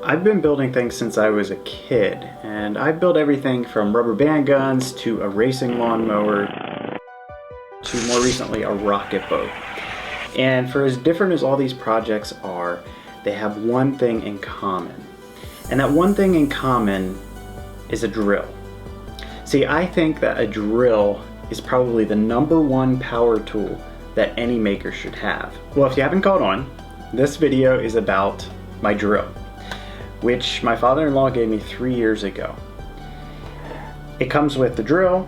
I've been building things since I was a kid, and I've built everything from rubber band guns to a racing lawnmower to more recently a rocket boat. And for as different as all these projects are, they have one thing in common. And that one thing in common is a drill. See, I think that a drill is probably the #1 power tool that any maker should have. Well, if you haven't caught on, this video is about my drill, which my father-in-law gave me 3 years ago. It comes with the drill,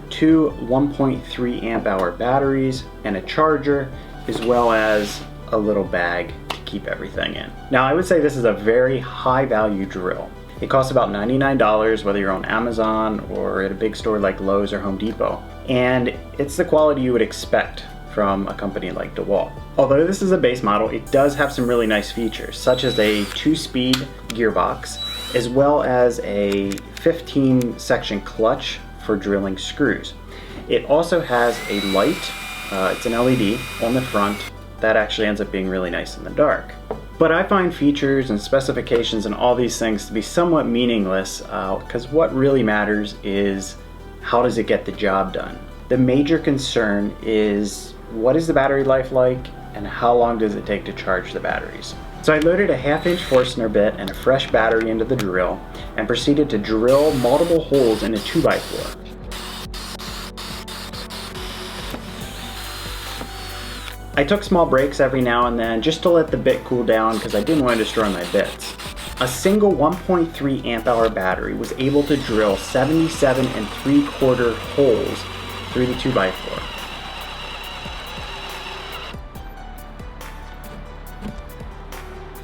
2 1.3 amp hour batteries, and a charger, as well as a little bag to keep everything in. Now, I would say this is a very high value drill. It costs about $99, whether you're on Amazon or at a big store like Lowe's or Home Depot. And it's the quality you would expect from a company like Dewalt. Although this is a base model, it does have some really nice features, such as a 2-speed gearbox, as well as a 15 section clutch for drilling screws. It also has a light, it's an LED on the front, that actually ends up being really nice in the dark. But I find features and specifications and all these things to be somewhat meaningless, because what really matters is how does it get the job done. The major concern is what is the battery life like and how long does it take to charge the batteries. So I loaded a 1/2-inch Forstner bit and a fresh battery into the drill and proceeded to drill multiple holes in a 2x4. I took small breaks every now and then just to let the bit cool down because I didn't want to destroy my bits. A single 1.3 amp hour battery was able to drill 77 3/4 holes through the 2x4.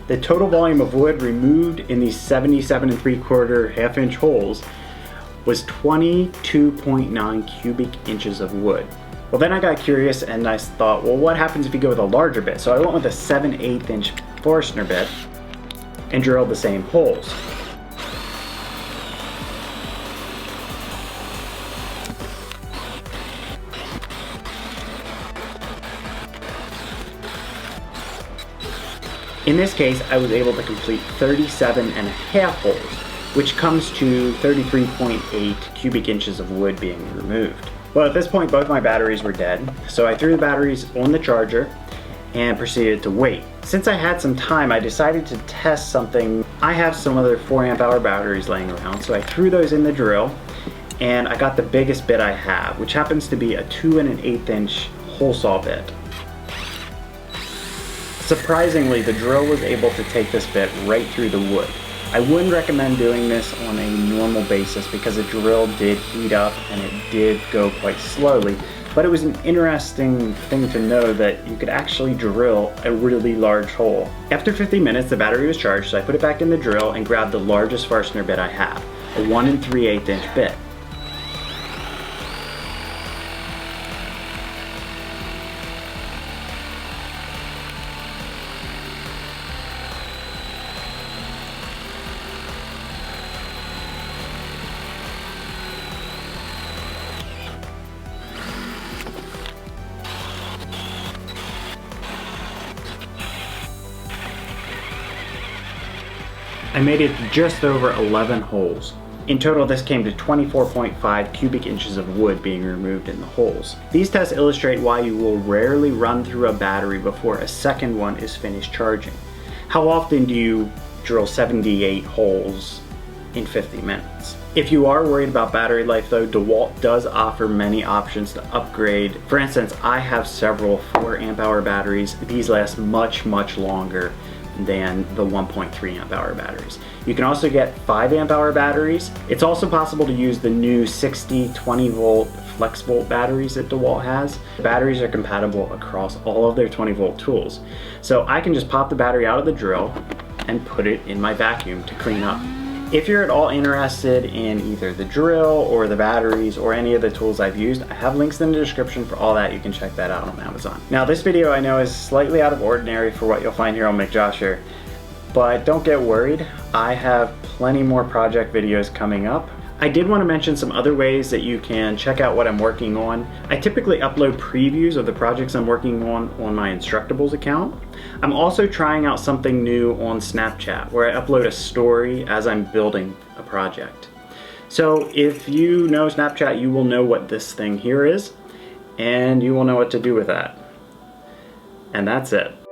The total volume of wood removed in these 77 3/4 1/2-inch holes was 22.9 cubic inches of wood. Well, then I got curious and I thought, well, what happens if you go with a larger bit? So I went with a 7/8-inch Forstner bit and drilled the same holes. In this case, I was able to complete 37.5 holes, which comes to 33.8 cubic inches of wood being removed. Well, at this point, both my batteries were dead, so I threw the batteries on the charger and proceeded to wait. Since I had some time, I decided to test something. I have some other 4 amp hour batteries laying around, so I threw those in the drill, and I got the biggest bit I have, which happens to be a 2 1/8-inch hole saw bit. Surprisingly, the drill was able to take this bit right through the wood. I wouldn't recommend doing this on a normal basis because the drill did heat up and it did go quite slowly, but it was an interesting thing to know that you could actually drill a really large hole. After 50 minutes, the battery was charged, so I put it back in the drill and grabbed the largest Forstner bit I have, a 1 3/8-inch bit. I made it just over 11 holes. In total, this came to 24.5 cubic inches of wood being removed in the holes. These tests illustrate why you will rarely run through a battery before a second one is finished charging. How often do you drill 78 holes in 50 minutes? If you are worried about battery life though, Dewalt does offer many options to upgrade. For instance, I have several 4 amp hour batteries. These last much longer than the 1.3 amp hour batteries. You can also get 5 amp hour batteries. It's also possible to use the new 60 20-volt flex volt batteries that Dewalt has. The batteries are compatible across all of their 20-volt tools. So I can just pop the battery out of the drill and put it in my vacuum to clean up. If you're at all interested in either the drill or the batteries or any of the tools I've used, I have links in the description for all that. You can check that out on Amazon. Now, this video I know is slightly out of ordinary for what you'll find here on McJosher, but don't get worried. I have plenty more project videos coming up. I did want to mention some other ways that you can check out what I'm working on. I typically upload previews of the projects I'm working on my Instructables account. I'm also trying out something new on Snapchat where I upload a story as I'm building a project. So if you know Snapchat, you will know what this thing here is, and you will know what to do with that. And that's it.